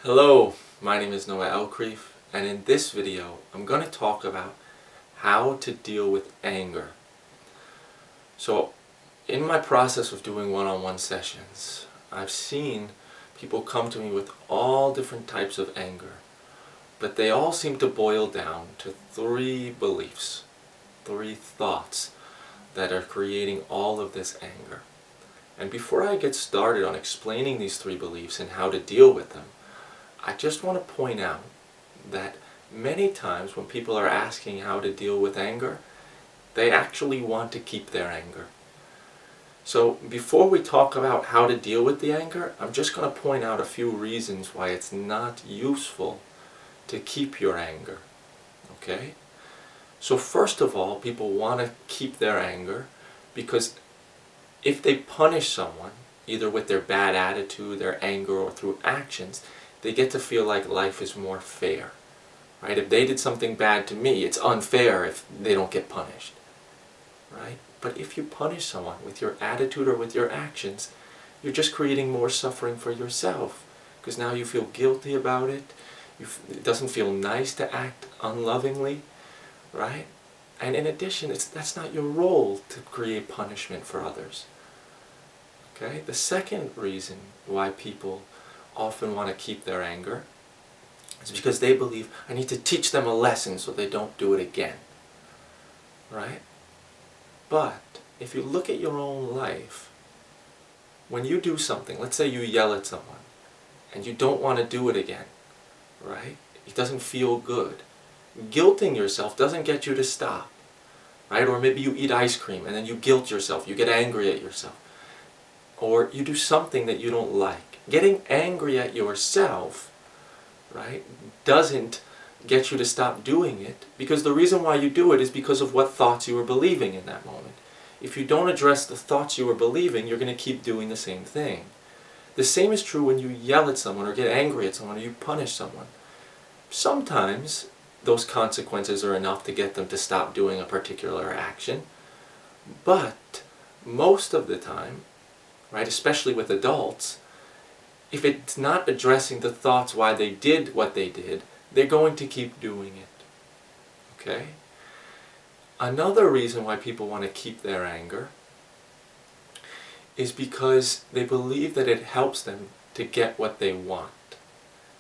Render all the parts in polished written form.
Hello, my name is Elkrief, and in this video I'm going to talk about how to deal with anger. So in my process of doing one-on-one sessions, I've seen people come to me with all different types of anger, but they all seem to boil down to three beliefs, three thoughts that are creating all of this anger. And before I get started on explaining these three beliefs and how to deal with them, I just want to point out that many times when people are asking how to deal with anger, they actually want to keep their anger. So before we talk about how to deal with the anger, I'm just going to point out a few reasons why it's not useful to keep your anger. Okay? So first of all, people want to keep their anger because if they punish someone, either with their bad attitude, their anger, or through actions, they get to feel like life is more fair. Right? If they did something bad to me, it's unfair if they don't get punished. Right? But if you punish someone with your attitude or with your actions, you're just creating more suffering for yourself. Because now you feel guilty about it. It doesn't feel nice to act unlovingly. Right? And in addition, that's not your role to create punishment for others. Okay? The second reason why people often want to keep their anger is because they believe, I need to teach them a lesson so they don't do it again. Right? But if you look at your own life, when you do something, let's say you yell at someone and you don't want to do it again, right? It doesn't feel good. Guilting yourself doesn't get you to stop. Right? Or maybe you eat ice cream and then you guilt yourself, you get angry at yourself. Or you do something that you don't like. Getting angry at yourself, right, doesn't get you to stop doing it, because the reason why you do it is because of what thoughts you were believing in that moment. If you don't address the thoughts you were believing, you're going to keep doing the same thing. The same is true when you yell at someone or get angry at someone or you punish someone. Sometimes those consequences are enough to get them to stop doing a particular action, but most of the time, right, especially with adults, if it's not addressing the thoughts why they did what they did, they're going to keep doing it. Okay? Another reason why people want to keep their anger is because they believe that it helps them to get what they want.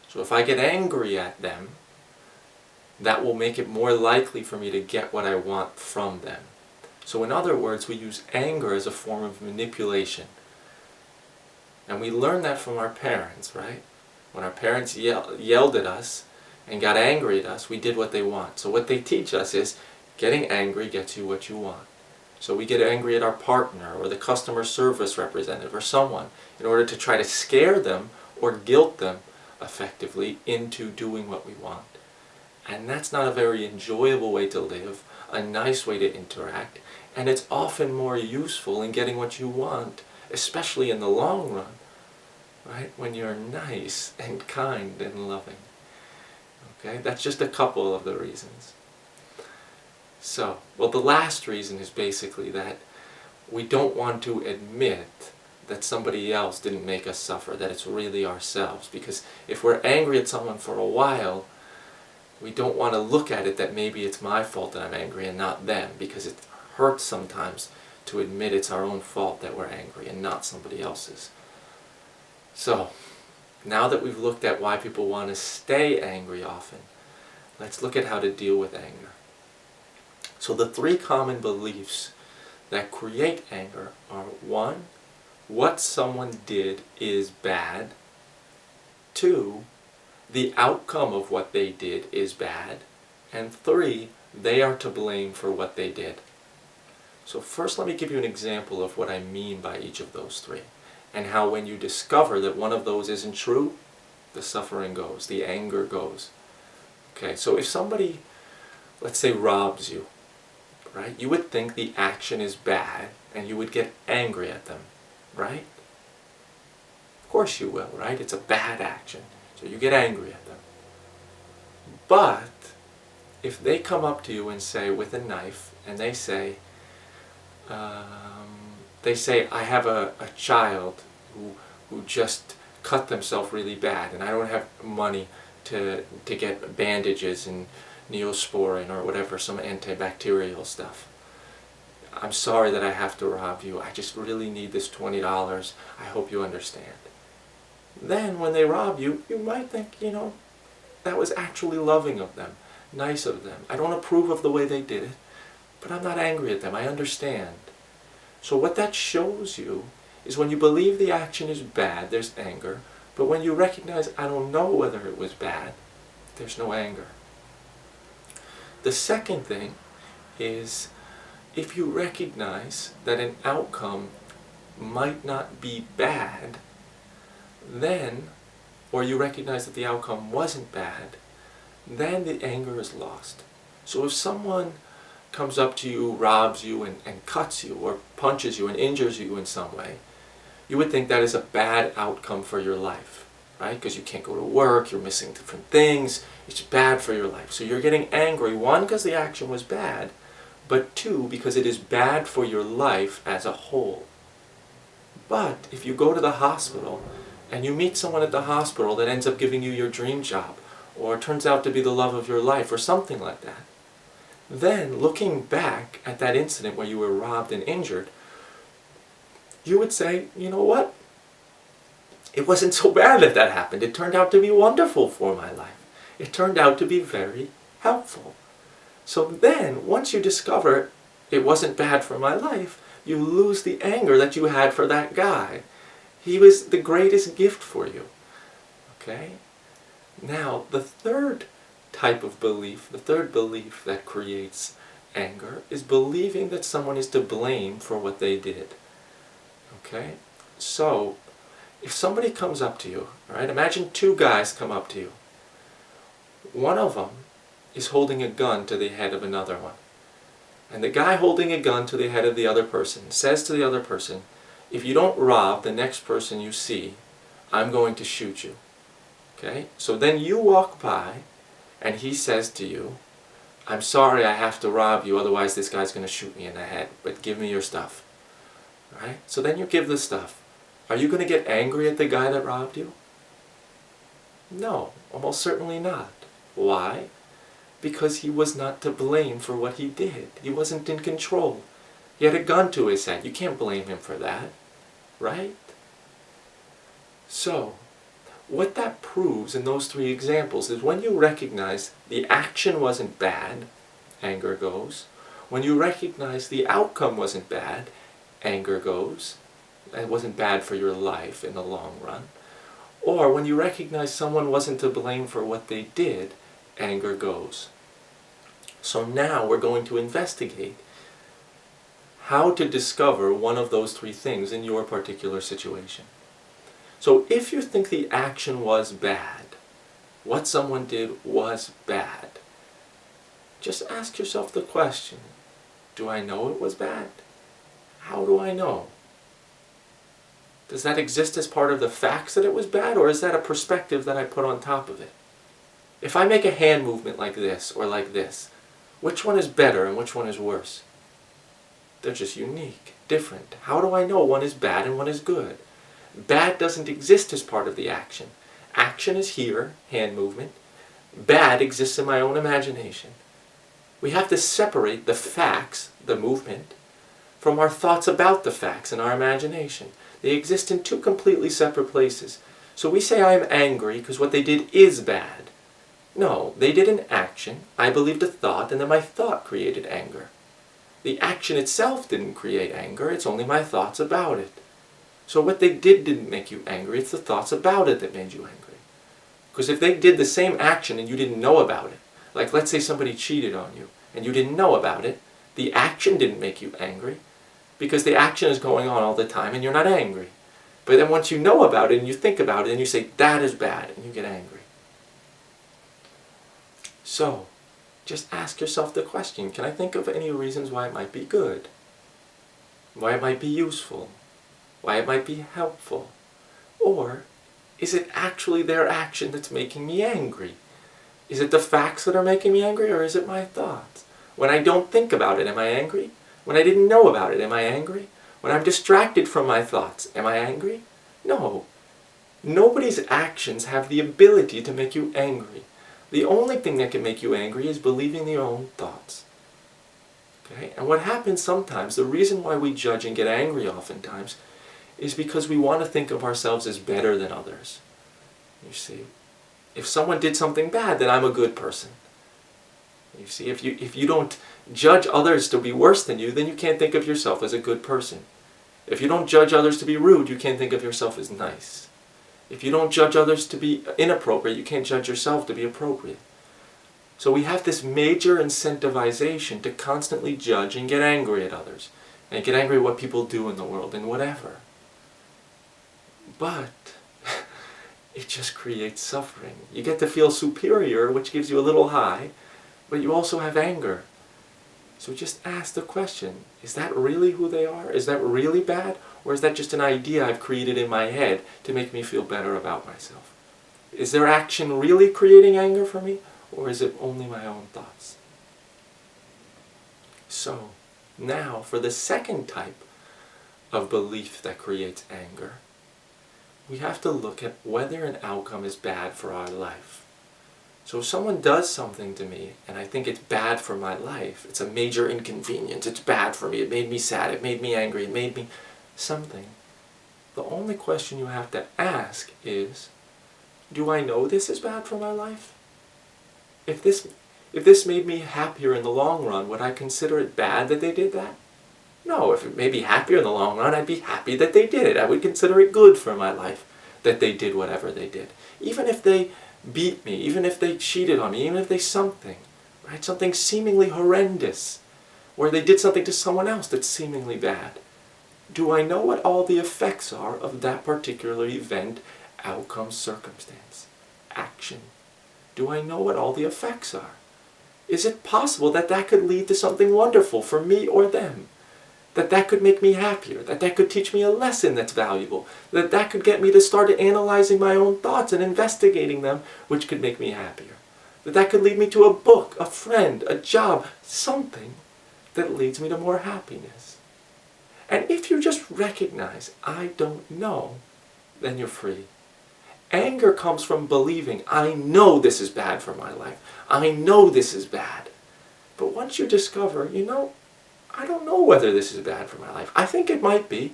So if I get angry at them, that will make it more likely for me to get what I want from them. So in other words, we use anger as a form of manipulation. And we learned that from our parents, right? When our parents yelled at us and got angry at us, we did what they want. So what they teach us is getting angry gets you what you want. So we get angry at our partner or the customer service representative or someone in order to try to scare them or guilt them effectively into doing what we want. And that's not a very enjoyable way to live, a nice way to interact, and it's often more useful in getting what you want, especially in the long run, right? When you're nice and kind and loving. Okay, that's just a couple of the reasons. So, well, the last reason is basically that we don't want to admit that somebody else didn't make us suffer, that it's really ourselves. Because if we're angry at someone for a while, we don't want to look at it that maybe it's my fault that I'm angry and not them, because it hurts sometimes to admit it's our own fault that we're angry and not somebody else's. So, now that we've looked at why people want to stay angry often, let's look at how to deal with anger. So the three common beliefs that create anger are: 1, what someone did is bad; 2, the outcome of what they did is bad; and 3, they are to blame for what they did. So first, let me give you an example of what I mean by each of those three, and how when you discover that one of those isn't true, the suffering goes, the anger goes. Okay, so if somebody, let's say, robs you, right, you would think the action is bad, and you would get angry at them, right? Of course you will, right? It's a bad action, so you get angry at them. But if they come up to you and say, with a knife, and they say, I have a child who just cut themselves really bad and I don't have money to get bandages and Neosporin or whatever, some antibacterial stuff. I'm sorry that I have to rob you. I just really need this $20. I hope you understand. Then when they rob you, you might think, you know, that was actually loving of them, nice of them. I don't approve of the way they did it, but I'm not angry at them. I understand. So what that shows you is when you believe the action is bad, there's anger. But when you recognize, I don't know whether it was bad, there's no anger. The second thing is, if you recognize that an outcome might not be bad, then, or you recognize that the outcome wasn't bad, then the anger is lost. So if someone comes up to you, robs you, and cuts you, or punches you and injures you in some way, you would think that is a bad outcome for your life, right? Because you can't go to work, you're missing different things, it's bad for your life. So you're getting angry, one, because the action was bad, but two, because it is bad for your life as a whole. But if you go to the hospital and you meet someone at the hospital that ends up giving you your dream job, or turns out to be the love of your life, or something like that, then looking back at that incident where you were robbed and injured, you would say, you know what? It wasn't so bad that that happened. It turned out to be wonderful for my life. It turned out to be very helpful. So then, once you discover it wasn't bad for my life, you lose the anger that you had for that guy. He was the greatest gift for you. Okay? Now, the third type of belief, the third belief that creates anger, is believing that someone is to blame for what they did. Okay? So, if somebody comes up to you, right? Imagine two guys come up to you. One of them is holding a gun to the head of another one. And the guy holding a gun to the head of the other person says to the other person, if you don't rob the next person you see, I'm going to shoot you. Okay? So then you walk by and he says to you, I'm sorry I have to rob you, otherwise this guy's going to shoot me in the head, but give me your stuff. Right? So then you give the stuff. Are you going to get angry at the guy that robbed you? No, almost certainly not. Why? Because he was not to blame for what he did. He wasn't in control. He had a gun to his head. You can't blame him for that. Right? So, what that proves in those three examples is when you recognize the action wasn't bad, anger goes. When you recognize the outcome wasn't bad, anger goes. It wasn't bad for your life in the long run. Or when you recognize someone wasn't to blame for what they did, anger goes. So now we're going to investigate how to discover one of those three things in your particular situation. So if you think the action was bad, what someone did was bad, just ask yourself the question, do I know it was bad? How do I know? Does that exist as part of the facts that it was bad, or is that a perspective that I put on top of it? If I make a hand movement like this or like this, which one is better and which one is worse? They're just unique, different. How do I know one is bad and one is good? Bad doesn't exist as part of the action. Action is here, hand movement. Bad exists in my own imagination. We have to separate the facts, the movement, from our thoughts about the facts in our imagination. They exist in two completely separate places. So we say I'm angry because what they did is bad. No, they did an action, I believed a thought, and then my thought created anger. The action itself didn't create anger, it's only my thoughts about it. So what they did didn't make you angry, it's the thoughts about it that made you angry. Because if they did the same action and you didn't know about it, like let's say somebody cheated on you and you didn't know about it, the action didn't make you angry, because the action is going on all the time and you're not angry. But then once you know about it and you think about it and you say, that is bad, and you get angry. So, just ask yourself the question, can I think of any reasons why it might be good? Why it might be useful? Why it might be helpful? Or, is it actually their action that's making me angry? Is it the facts that are making me angry, or is it my thoughts? When I don't think about it, am I angry? When I didn't know about it, am I angry? When I'm distracted from my thoughts, am I angry? No. Nobody's actions have the ability to make you angry. The only thing that can make you angry is believing your own thoughts. Okay? And what happens sometimes, the reason why we judge and get angry oftentimes, is because we want to think of ourselves as better than others. You see, if someone did something bad, then I'm a good person. You see, if you don't judge others to be worse than you, then you can't think of yourself as a good person. If you don't judge others to be rude, you can't think of yourself as nice. If you don't judge others to be inappropriate, you can't judge yourself to be appropriate. So we have this major incentivization to constantly judge and get angry at others, and get angry at what people do in the world and whatever. But it just creates suffering. You get to feel superior, which gives you a little high, but you also have anger. So just ask the question, is that really who they are? Is that really bad? Or is that just an idea I've created in my head to make me feel better about myself? Is their action really creating anger for me? Or is it only my own thoughts? So, now for the second type of belief that creates anger, we have to look at whether an outcome is bad for our life. So if someone does something to me and I think it's bad for my life, it's a major inconvenience, it's bad for me, it made me sad, it made me angry, it made me something, the only question you have to ask is, do I know this is bad for my life? If this made me happier in the long run, would I consider it bad that they did that? No, if it made me happier in the long run, I'd be happy that they did it. I would consider it good for my life that they did whatever they did. Even if they beat me, even if they cheated on me, even if they something, right? Something seemingly horrendous, or they did something to someone else that's seemingly bad. Do I know what all the effects are of that particular event, outcome, circumstance, action? Do I know what all the effects are? Is it possible that that could lead to something wonderful for me or them? That could make me happier, that could teach me a lesson that's valuable, that could get me to start analyzing my own thoughts and investigating them, which could make me happier. That could lead me to a book, a friend, a job, something that leads me to more happiness. And if you just recognize, I don't know, then you're free. Anger comes from believing, I know this is bad for my life. I know this is bad. But once you discover, I don't know whether this is bad for my life. I think it might be,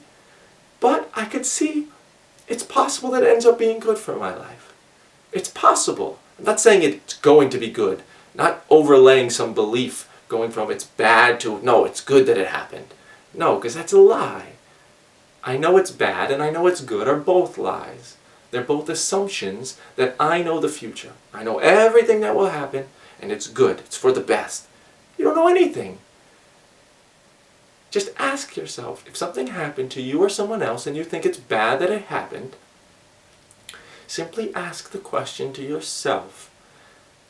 but I could see it's possible that it ends up being good for my life. It's possible. I'm not saying it's going to be good, not overlaying some belief going from it's bad to, no, it's good that it happened. No, because that's a lie. I know it's bad and I know it's good are both lies. They're both assumptions that I know the future. I know everything that will happen and it's good. It's for the best. You don't know anything. Just ask yourself, if something happened to you or someone else and you think it's bad that it happened, simply ask the question to yourself,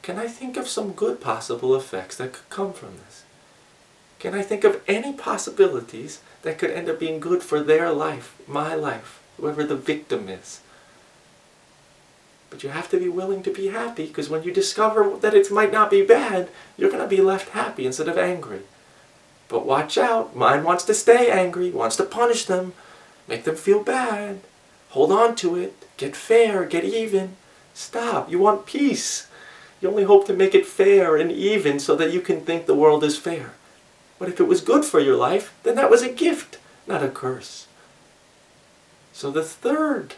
can I think of some good possible effects that could come from this? Can I think of any possibilities that could end up being good for their life, my life, whoever the victim is? But you have to be willing to be happy, because when you discover that it might not be bad, you're going to be left happy instead of angry. But watch out, mind wants to stay angry, wants to punish them, make them feel bad. Hold on to it, get fair, get even. Stop, you want peace. You only hope to make it fair and even so that you can think the world is fair. But if it was good for your life, then that was a gift, not a curse. So the third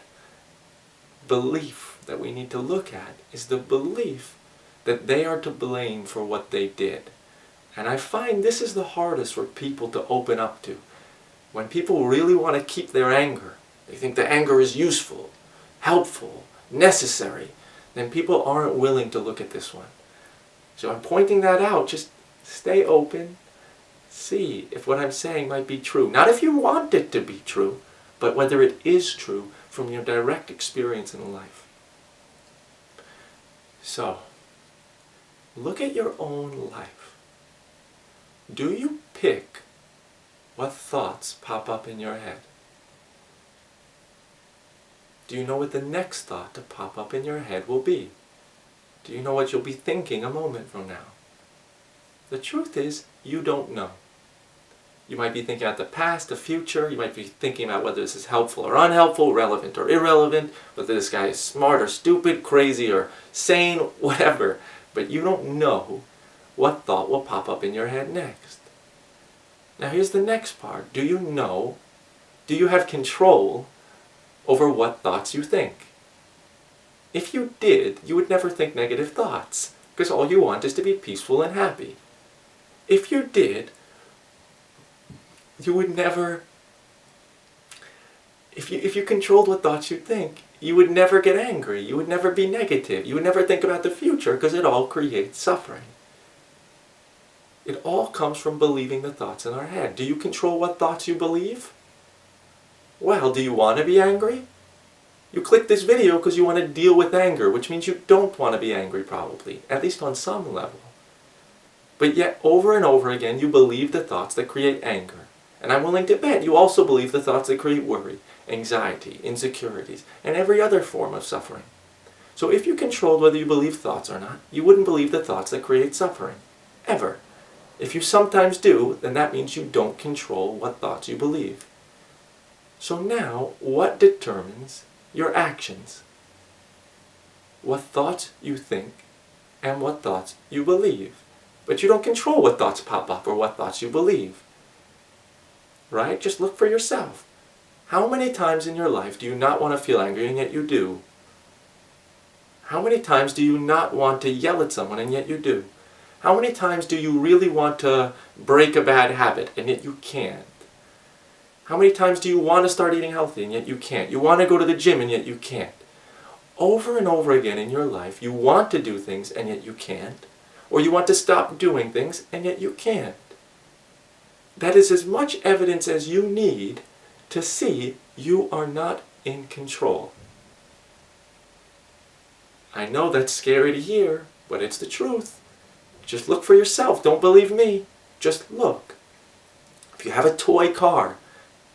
belief that we need to look at is the belief that they are to blame for what they did. And I find this is the hardest for people to open up to. When people really want to keep their anger, they think the anger is useful, helpful, necessary, then people aren't willing to look at this one. So I'm pointing that out. Just stay open. See if what I'm saying might be true. Not if you want it to be true, but whether it is true from your direct experience in life. So, look at your own life. Do you pick what thoughts pop up in your head? Do you know what the next thought to pop up in your head will be? Do you know what you'll be thinking a moment from now? The truth is, you don't know. You might be thinking about the past, the future. You might be thinking about whether this is helpful or unhelpful, relevant or irrelevant, whether this guy is smart or stupid, crazy or sane, whatever. But you don't know what thought will pop up in your head next. Now here's the next part. Do you have control over what thoughts you think? If you did, you would never think negative thoughts, because all you want is to be peaceful and happy. If you did, you would never, if you controlled what thoughts you think, you would never get angry, you would never be negative, you would never think about the future, because it all creates suffering. It all comes from believing the thoughts in our head. Do you control what thoughts you believe? Well, do you want to be angry? You click this video because you want to deal with anger, which means you don't want to be angry probably, at least on some level. But yet, over and over again, you believe the thoughts that create anger. And I'm willing to bet you also believe the thoughts that create worry, anxiety, insecurities, and every other form of suffering. So if you controlled whether you believe thoughts or not, you wouldn't believe the thoughts that create suffering. Ever. If you sometimes do, then that means you don't control what thoughts you believe. So now, what determines your actions? What thoughts you think and what thoughts you believe. But you don't control what thoughts pop up or what thoughts you believe. Right? Just look for yourself. How many times in your life do you not want to feel angry and yet you do? How many times do you not want to yell at someone and yet you do? How many times do you really want to break a bad habit and yet you can't? How many times do you want to start eating healthy and yet you can't? You want to go to the gym and yet you can't. Over and over again in your life, you want to do things and yet you can't. Or you want to stop doing things and yet you can't. That is as much evidence as you need to see you are not in control. I know that's scary to hear, but it's the truth. Just look for yourself. Don't believe me. Just look. If you have a toy car,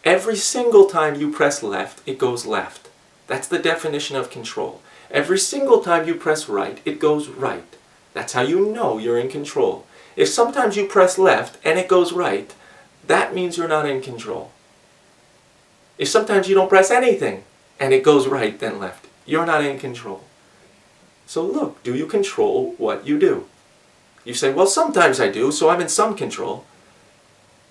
every single time you press left, it goes left. That's the definition of control. Every single time you press right, it goes right. That's how you know you're in control. If sometimes you press left and it goes right, that means you're not in control. If sometimes you don't press anything and it goes right then left, you're not in control. So look, do you control what you do? You say, well, sometimes I do, so I'm in some control.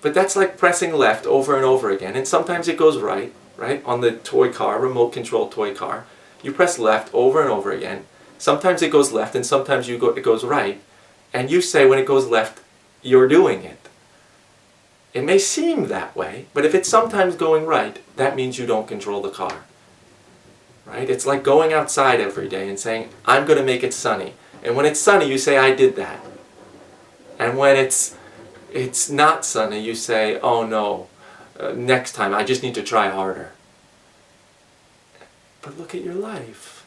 But that's like pressing left over and over again, and sometimes it goes right, right? On the toy car, remote control toy car, you press left over and over again. Sometimes it goes left, and sometimes it goes right. And you say when it goes left, you're doing it. It may seem that way, but if it's sometimes going right, that means you don't control the car. Right? It's like going outside every day and saying, I'm going to make it sunny. And when it's sunny, you say, I did that. And when it's not sunny, you say, oh no, next time, I just need to try harder. But look at your life.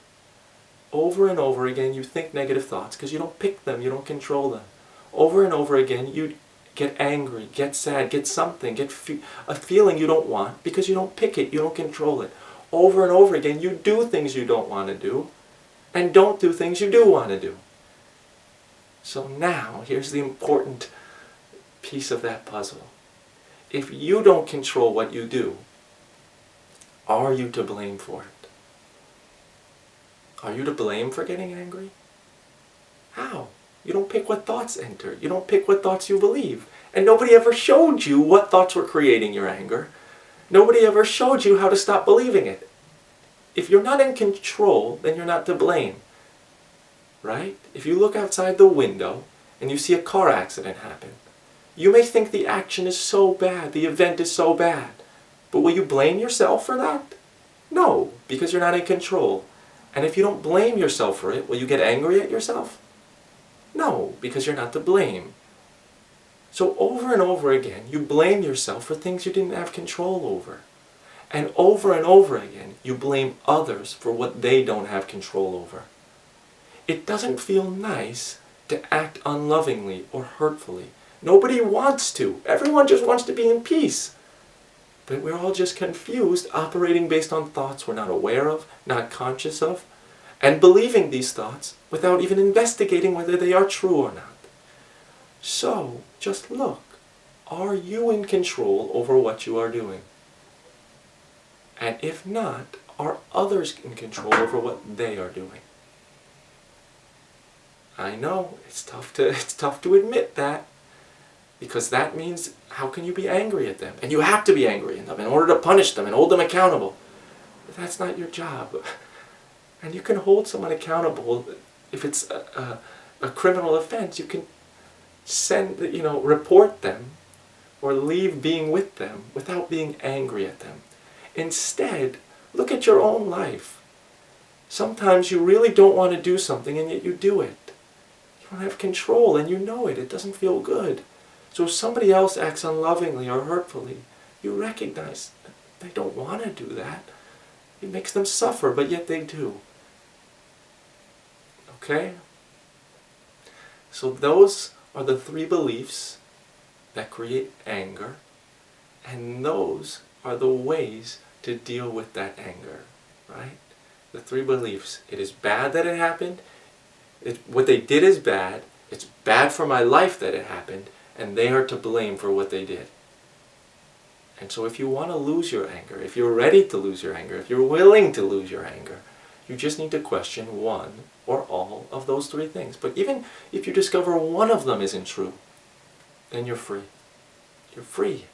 Over and over again, you think negative thoughts because you don't pick them, you don't control them. Over and over again, you get angry, get sad, get something, get a feeling you don't want because you don't pick it, you don't control it. Over and over again, you do things you don't want to do and don't do things you do want to do. So now, here's the important piece of that puzzle. If you don't control what you do, are you to blame for it? Are you to blame for getting angry? How? You don't pick what thoughts enter. You don't pick what thoughts you believe. And nobody ever showed you what thoughts were creating your anger. Nobody ever showed you how to stop believing it. If you're not in control, then you're not to blame. Right? If you look outside the window and you see a car accident happen, you may think the action is so bad, the event is so bad. But will you blame yourself for that? No, because you're not in control. And if you don't blame yourself for it, will you get angry at yourself? No, because you're not to blame. So over and over again, you blame yourself for things you didn't have control over. And over again, you blame others for what they don't have control over. It doesn't feel nice to act unlovingly or hurtfully. Nobody wants to. Everyone just wants to be in peace. But we're all just confused, operating based on thoughts we're not aware of, not conscious of, and believing these thoughts without even investigating whether they are true or not. So, just look. are you in control over what you are doing? And if not, are others in control over what they are doing? I know, it's tough to admit that, because that means, how can you be angry at them? And you have to be angry at them in order to punish them and hold them accountable. But that's not your job. And you can hold someone accountable if it's a criminal offense. You can report them or leave being with them without being angry at them. Instead, look at your own life. Sometimes you really don't want to do something and yet you do it. You don't have control and you know it. It doesn't feel good. So if somebody else acts unlovingly or hurtfully, you recognize that they don't want to do that. It makes them suffer, but yet they do. Okay? So those are the 3 beliefs that create anger, and those are the ways to deal with that anger, right? The 3 beliefs. It is bad that it happened. What they did is bad. It's bad for my life that it happened, and they are to blame for what they did. And so if you want to lose your anger, if you're ready to lose your anger, if you're willing to lose your anger, you just need to question one or all of those 3 things. But even if you discover one of them isn't true, then you're free. You're free.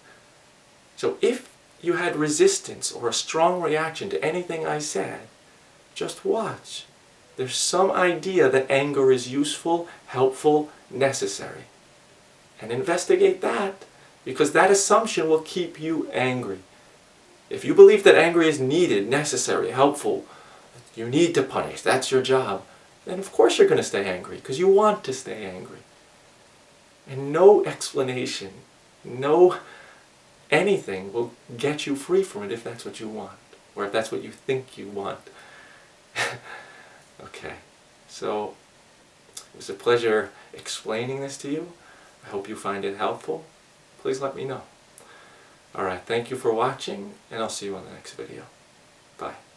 So if you had resistance or a strong reaction to anything I said, just watch. There's some idea that anger is useful, helpful, necessary. And investigate that, because that assumption will keep you angry. If you believe that anger is needed, necessary, helpful, you need to punish, that's your job, then of course you're going to stay angry, because you want to stay angry. And no explanation, no anything will get you free from it if that's what you want, or if that's what you think you want. Okay, so it was a pleasure explaining this to you. I hope you find it helpful. Please let me know. Alright, thank you for watching, and I'll see you on the next video. Bye.